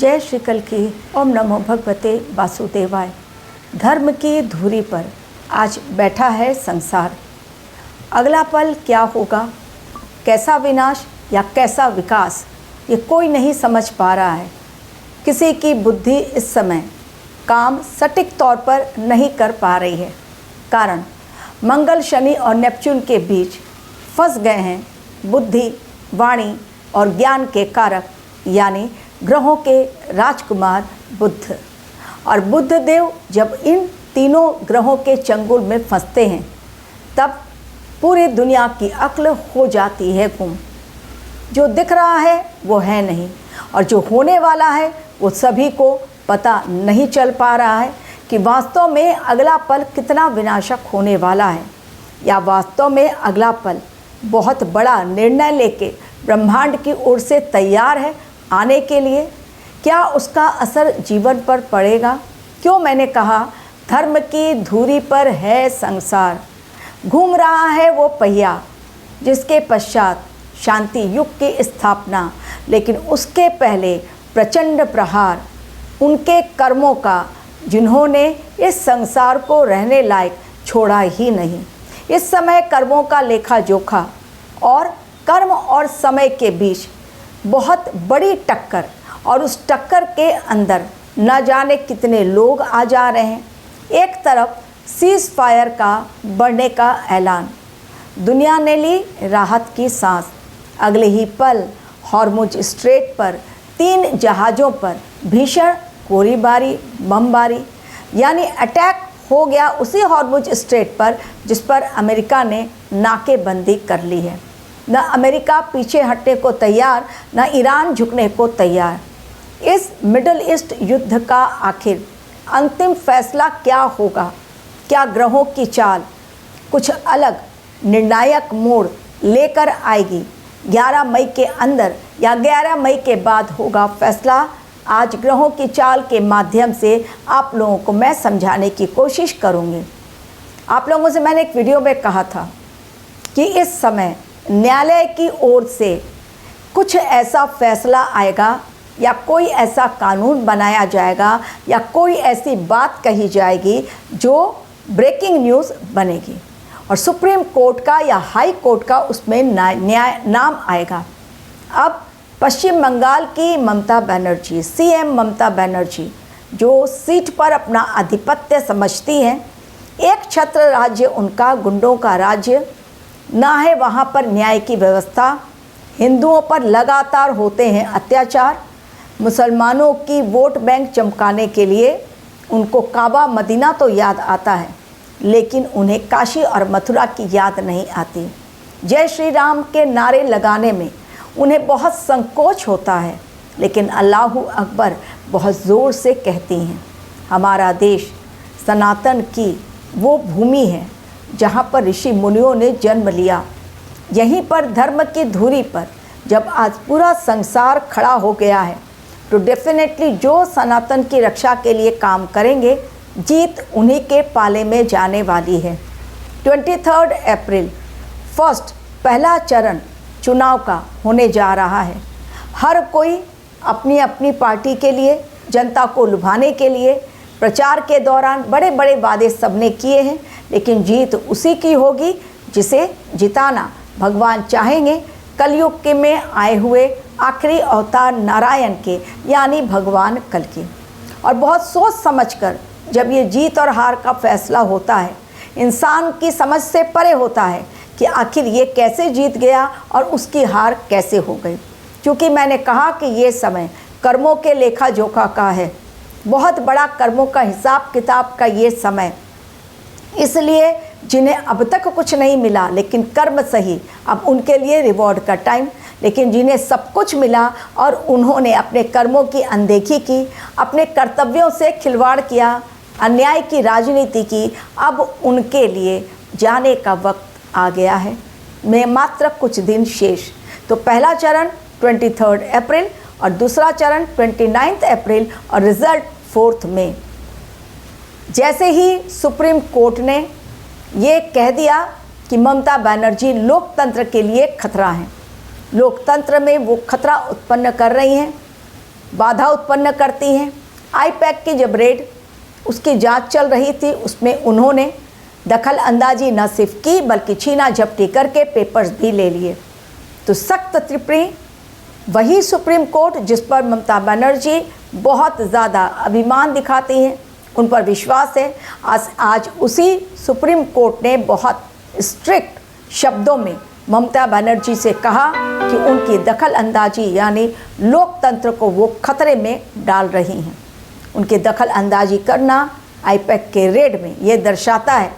जय श्री कल की। ओम नमो भगवते वासुदेवाय। धर्म की धुरी पर आज बैठा है संसार। अगला पल क्या होगा, कैसा विनाश या कैसा विकास, ये कोई नहीं समझ पा रहा है। किसी की बुद्धि इस समय काम सटीक तौर पर नहीं कर पा रही है। कारण मंगल, शनि और नेपच्यून के बीच फंस गए हैं बुद्धि, वाणी और ज्ञान के कारक यानी ग्रहों के राजकुमार बुध। और बुध देव जब इन तीनों ग्रहों के चंगुल में फंसते हैं तब पूरी दुनिया की अक्ल हो जाती है गुम। जो दिख रहा है वो है नहीं, और जो होने वाला है वो सभी को पता नहीं चल पा रहा है कि वास्तव में अगला पल कितना विनाशक होने वाला है, या वास्तव में अगला पल बहुत बड़ा निर्णय लेके ब्रह्मांड की ओर से तैयार है आने के लिए। क्या उसका असर जीवन पर पड़ेगा? क्यों मैंने कहा धर्म की धुरी पर है संसार। घूम रहा है वो पहिया जिसके पश्चात शांति युग की स्थापना, लेकिन उसके पहले प्रचंड प्रहार उनके कर्मों का जिन्होंने इस संसार को रहने लायक छोड़ा ही नहीं। इस समय कर्मों का लेखा जोखा और कर्म और समय के बीच बहुत बड़ी टक्कर, और उस टक्कर के अंदर न जाने कितने लोग आ जा रहे हैं। एक तरफ सीज फायर का बढ़ने का ऐलान, दुनिया ने ली राहत की सांस। अगले ही पल हॉर्मुज स्ट्रेट पर 3 जहाज़ों पर भीषण गोलीबारी, बमबारी यानी अटैक हो गया उसी हॉर्मुज स्ट्रेट पर जिस पर अमेरिका ने नाकेबंदी कर ली है। न अमेरिका पीछे हटने को तैयार, न ईरान झुकने को तैयार। इस मिडल ईस्ट युद्ध का आखिर अंतिम फैसला क्या होगा? क्या ग्रहों की चाल कुछ अलग निर्णायक मोड़ लेकर आएगी? 11 मई के अंदर या 11 मई के बाद होगा फैसला। आज ग्रहों की चाल के माध्यम से आप लोगों को मैं समझाने की कोशिश करूंगी। आप लोगों से मैंने एक वीडियो में कहा था कि इस समय न्यायालय की ओर से कुछ ऐसा फैसला आएगा, या कोई ऐसा कानून बनाया जाएगा, या कोई ऐसी बात कही जाएगी जो ब्रेकिंग न्यूज़ बनेगी, और सुप्रीम कोर्ट का या हाई कोर्ट का उसमें न्याय नाम आएगा। अब पश्चिम बंगाल की ममता बनर्जी, सीएम ममता बनर्जी, जो सीट पर अपना आधिपत्य समझती हैं, एक छत्र राज्य उनका, गुंडों का राज्य ना है, वहाँ पर न्याय की व्यवस्था। हिंदुओं पर लगातार होते हैं अत्याचार। मुसलमानों की वोट बैंक चमकाने के लिए उनको काबा मदीना तो याद आता है, लेकिन उन्हें काशी और मथुरा की याद नहीं आती। जय श्री राम के नारे लगाने में उन्हें बहुत संकोच होता है, लेकिन अल्लाहू अकबर बहुत ज़ोर से कहती हैं। हमारा देश सनातन की वो भूमि है जहाँ पर ऋषि मुनियों ने जन्म लिया। यहीं पर धर्म की धुरी पर जब आज पूरा संसार खड़ा हो गया है, तो डेफिनेटली जो सनातन की रक्षा के लिए काम करेंगे, जीत उन्हीं के पाले में जाने वाली है। 23 अप्रैल फर्स्ट पहला चरण चुनाव का होने जा रहा है। हर कोई अपनी अपनी पार्टी के लिए, जनता को लुभाने के लिए प्रचार के दौरान बड़े बड़े वादे सबने किए हैं, लेकिन जीत उसी की होगी जिसे जिताना भगवान चाहेंगे। कलयुग के में आए हुए आखिरी अवतार नारायण के यानी भगवान कल की। और बहुत सोच समझकर जब ये जीत और हार का फैसला होता है, इंसान की समझ से परे होता है कि आखिर ये कैसे जीत गया और उसकी हार कैसे हो गई। क्योंकि मैंने कहा कि ये समय कर्मों के लेखा जोखा का है, बहुत बड़ा कर्मों का हिसाब किताब का ये समय। इसलिए जिन्हें अब तक कुछ नहीं मिला लेकिन कर्म सही, अब उनके लिए रिवॉर्ड का टाइम। लेकिन जिन्हें सब कुछ मिला और उन्होंने अपने कर्मों की अनदेखी की, अपने कर्तव्यों से खिलवाड़ किया, अन्याय की राजनीति की, अब उनके लिए जाने का वक्त आ गया है। में मात्र कुछ दिन शेष। तो पहला चरण 23 अप्रैल और दूसरा चरण 29 अप्रैल और रिजल्ट 4 मई। जैसे ही सुप्रीम कोर्ट ने ये कह दिया कि ममता बनर्जी लोकतंत्र के लिए खतरा है, लोकतंत्र में वो खतरा उत्पन्न कर रही हैं, बाधा उत्पन्न करती हैं। आईपैक की जब रेड उसकी जांच चल रही थी, उसमें उन्होंने दखल अंदाजी न सिर्फ की बल्कि छीना झपटी करके पेपर्स भी ले लिए। तो सख्त टिप्पणी वही सुप्रीम कोर्ट जिस पर ममता बनर्जी बहुत ज़्यादा अभिमान दिखाती हैं, उन पर विश्वास है। आज उसी सुप्रीम कोर्ट ने बहुत स्ट्रिक्ट शब्दों में ममता बनर्जी से कहा कि उनकी दखल अंदाजी यानी लोकतंत्र को वो खतरे में डाल रही हैं। उनकी दखल अंदाजी करना आईपैक के रेड में ये दर्शाता है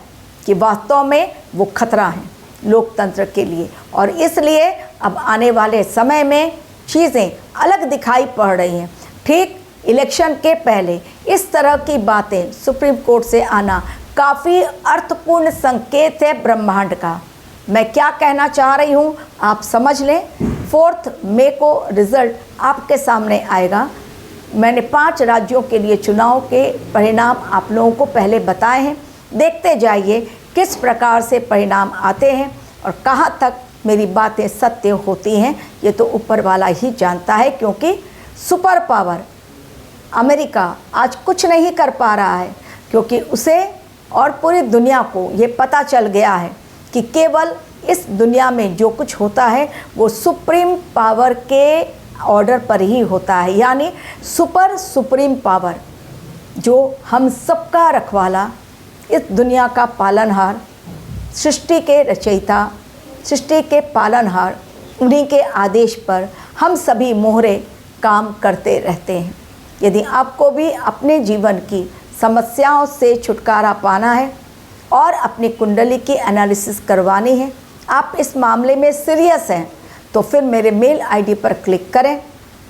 कि वास्तव में वो खतरा है लोकतंत्र के लिए, और इसलिए अब आने वाले समय में चीज़ें अलग दिखाई पड़ रही हैं। ठीक इलेक्शन के पहले इस तरह की बातें सुप्रीम कोर्ट से आना काफ़ी अर्थपूर्ण संकेत है ब्रह्मांड का। मैं क्या कहना चाह रही हूँ आप समझ लें। 4 मई को रिज़ल्ट आपके सामने आएगा। मैंने 5 राज्यों के लिए चुनाव के परिणाम आप लोगों को पहले बताए हैं। देखते जाइए किस प्रकार से परिणाम आते हैं और कहाँ तक मेरी बातें सत्य होती हैं, ये तो ऊपर वाला ही जानता है, क्योंकि सुपर पावर अमेरिका आज कुछ नहीं कर पा रहा है, क्योंकि उसे और पूरी दुनिया को ये पता चल गया है कि केवल इस दुनिया में जो कुछ होता है वो सुप्रीम पावर के ऑर्डर पर ही होता है, यानी सुप्रीम पावर जो हम सबका रखवाला, इस दुनिया का पालनहार, सृष्टि के रचयिता, सृष्टि के पालनहार, उन्हीं के आदेश पर हम सभी मोहरे काम करते रहते हैं। यदि आपको भी अपने जीवन की समस्याओं से छुटकारा पाना है और अपनी कुंडली की एनालिसिस करवानी है, आप इस मामले में सीरियस हैं, तो फिर मेरे मेल आईडी पर क्लिक करें,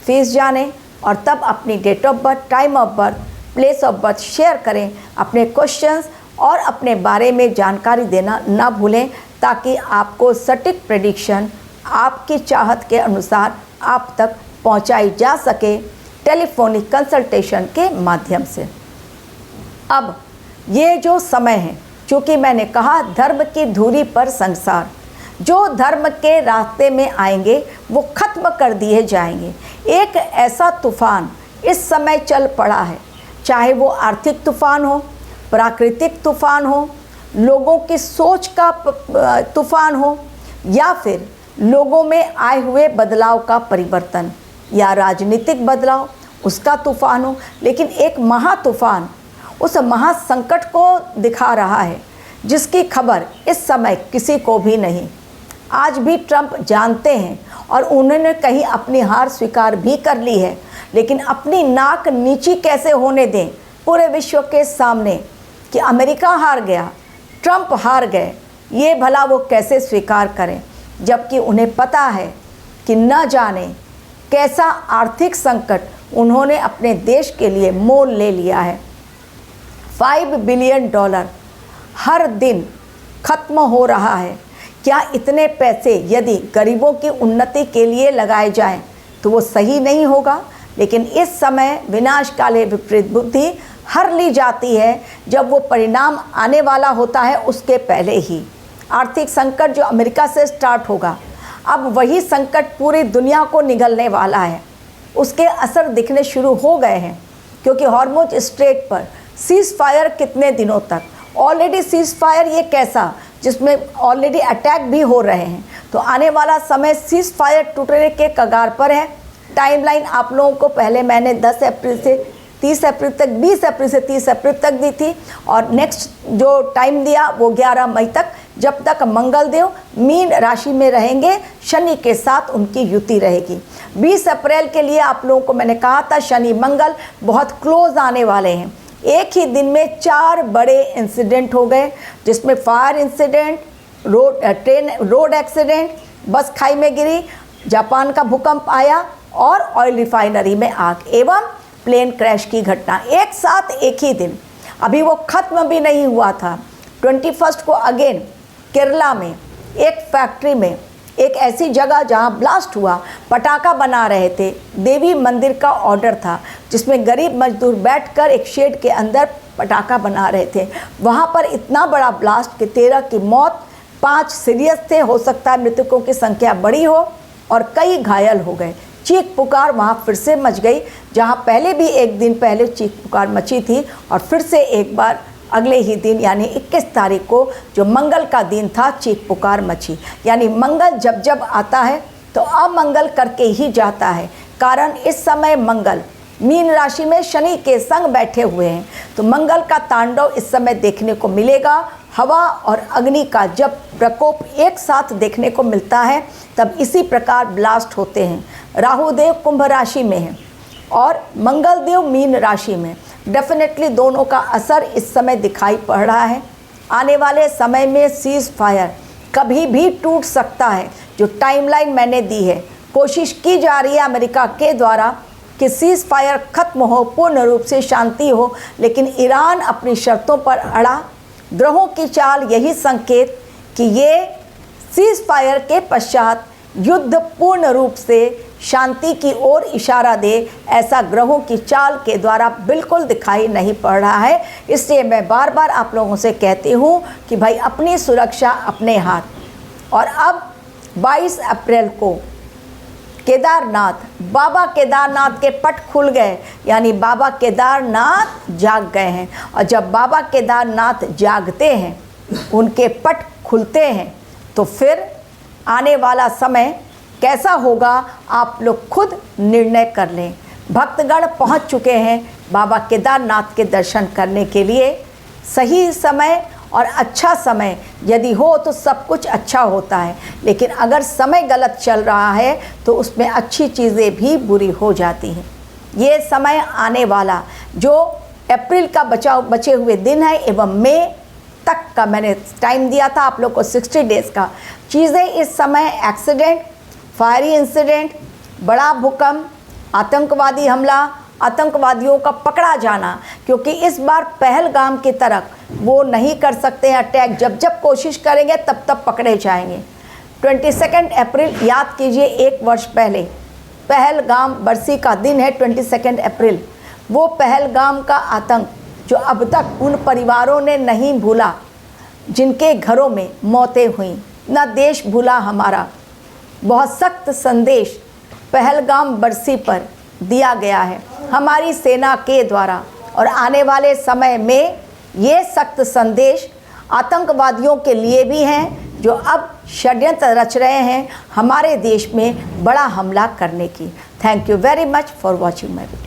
फीस जानें और तब अपनी date of birth, time of birth, place of birth share करें। अपने क्वेश्चंस और अपने बारे में जानकारी देना ना भूलें, ताकि आपको सटीक प्रेडिक्शन आपकी चाहत के अनुसार आप तक पहुंचाई जा सके टेलीफोनिक कंसल्टेशन के माध्यम से। अब ये जो समय है, चूँकि मैंने कहा धर्म की धुरी पर संसार, जो धर्म के रास्ते में आएंगे वो खत्म कर दिए जाएंगे। एक ऐसा तूफान इस समय चल पड़ा है, चाहे वो आर्थिक तूफान हो, प्राकृतिक तूफान हो, लोगों की सोच का तूफान हो, या फिर लोगों में आए हुए बदलाव का परिवर्तन, या राजनीतिक बदलाव उसका तूफान हो। लेकिन एक महातूफान उस महासंकट को दिखा रहा है जिसकी खबर इस समय किसी को भी नहीं। आज भी ट्रंप जानते हैं और उन्होंने कहीं अपनी हार स्वीकार भी कर ली है, लेकिन अपनी नाक नीची कैसे होने दें पूरे विश्व के सामने कि अमेरिका हार गया, ट्रंप हार गए, ये भला वो कैसे स्वीकार करें, जबकि उन्हें पता है कि न जाने कैसा आर्थिक संकट उन्होंने अपने देश के लिए मोल ले लिया है। $5 बिलियन हर दिन खत्म हो रहा है। क्या इतने पैसे यदि गरीबों की उन्नति के लिए लगाए जाएं तो वो सही नहीं होगा? लेकिन इस समय विनाश काले विपरीत बुद्धि हर ली जाती है जब वो परिणाम आने वाला होता है उसके पहले ही। आर्थिक संकट जो अमेरिका से स्टार्ट होगा, अब वही संकट पूरी दुनिया को निगलने वाला है। उसके असर दिखने शुरू हो गए हैं, क्योंकि हॉर्मुज स्ट्रेट पर सीज़ फायर कितने दिनों तक, ऑलरेडी सीज़ फायर ये कैसा जिसमें ऑलरेडी अटैक भी हो रहे हैं। तो आने वाला समय सीज़ फायर टूटने के कगार पर है। टाइमलाइन आप लोगों को पहले मैंने 10 अप्रैल से 30 अप्रैल तक, 20 अप्रैल से 30 अप्रैल तक दी थी, और नेक्स्ट जो टाइम दिया वो 11 मई तक, जब तक मंगलदेव मीन राशि में रहेंगे, शनि के साथ उनकी युति रहेगी। 20 अप्रैल के लिए आप लोगों को मैंने कहा था शनि मंगल बहुत क्लोज आने वाले हैं। एक ही दिन में 4 बड़े इंसिडेंट हो गए, जिसमें फायर इंसिडेंट, रोड एक्सीडेंट, बस खाई में गिरी, जापान का भूकंप आया और ऑयल रिफाइनरी में आग एवं प्लेन क्रैश की घटना एक साथ एक ही दिन। अभी वो ख़त्म भी नहीं हुआ था। 21 को अगेन केरला में एक फैक्ट्री में, एक ऐसी जगह जहां ब्लास्ट हुआ, पटाखा बना रहे थे, देवी मंदिर का ऑर्डर था, जिसमें गरीब मजदूर बैठकर एक शेड के अंदर पटाखा बना रहे थे। वहां पर इतना बड़ा ब्लास्ट कि 13 की मौत, 5 सीरियस थे, हो सकता है मृतकों की संख्या बड़ी हो, और कई घायल हो गए। चीख पुकार वहाँ फिर से मच गई, जहाँ पहले भी एक दिन पहले चीख पुकार मची थी और फिर से एक बार अगले ही दिन यानी 21 तारीख को जो मंगल का दिन था चीख पुकार मची। यानी मंगल जब जब आता है तो अमंगल करके ही जाता है, कारण इस समय मंगल मीन राशि में शनि के संग बैठे हुए हैं। तो मंगल का तांडव इस समय देखने को मिलेगा। हवा और अग्नि का जब प्रकोप एक साथ देखने को मिलता है तब इसी प्रकार ब्लास्ट होते हैं। राहु देव कुंभ राशि में है और मंगल देव मीन राशि में। डेफिनेटली दोनों का असर इस समय दिखाई पड़ रहा है। आने वाले समय में सीज फायर कभी भी टूट सकता है। जो टाइमलाइन मैंने दी है, कोशिश की जा रही है अमेरिका के द्वारा कि सीज फायर खत्म हो, पूर्ण रूप से शांति हो, लेकिन ईरान अपनी शर्तों पर अड़ा। ग्रहों की चाल यही संकेत कि ये सीज फायर के पश्चात युद्ध पूर्ण रूप से शांति की ओर इशारा दे, ऐसा ग्रहों की चाल के द्वारा बिल्कुल दिखाई नहीं पड़ रहा है। इसलिए मैं बार बार आप लोगों से कहती हूँ कि भाई अपनी सुरक्षा अपने हाथ। और अब 22 अप्रैल को केदारनाथ, बाबा केदारनाथ के पट खुल गए, यानी बाबा केदारनाथ जाग गए हैं। और जब बाबा केदारनाथ जागते हैं, उनके पट खुलते हैं, तो फिर आने वाला समय कैसा होगा आप लोग खुद निर्णय कर लें। भक्तगण पहुंच चुके हैं बाबा केदारनाथ के दर्शन करने के लिए। सही समय और अच्छा समय यदि हो तो सब कुछ अच्छा होता है, लेकिन अगर समय गलत चल रहा है तो उसमें अच्छी चीज़ें भी बुरी हो जाती हैं। ये समय आने वाला जो अप्रैल का बचे हुए दिन है एवं मई तक का मैंने टाइम दिया था आप लोग को 60 डेज़ का, चीज़ें इस समय एक्सीडेंट, फायरी इंसिडेंट, बड़ा भूकंप, आतंकवादी हमला, आतंकवादियों का पकड़ा जाना, क्योंकि इस बार पहलगाम की तरह वो नहीं कर सकते हैं अटैक। जब जब कोशिश करेंगे तब तब पकड़े जाएंगे। 22 अप्रैल याद कीजिए, 1 वर्ष पहले पहलगाम बरसी का दिन है 22 अप्रैल। वो पहलगाम का आतंक जो अब तक उन परिवारों ने नहीं भूला जिनके घरों में मौतें हुई, ना देश भूला हमारा। बहुत सख्त संदेश पहलगाम बरसी पर दिया गया है हमारी सेना के द्वारा। और आने वाले समय में ये सख्त संदेश आतंकवादियों के लिए भी हैं जो अब षड्यंत्र रच रहे हैं हमारे देश में बड़ा हमला करने की। Thank you very much for watching my video.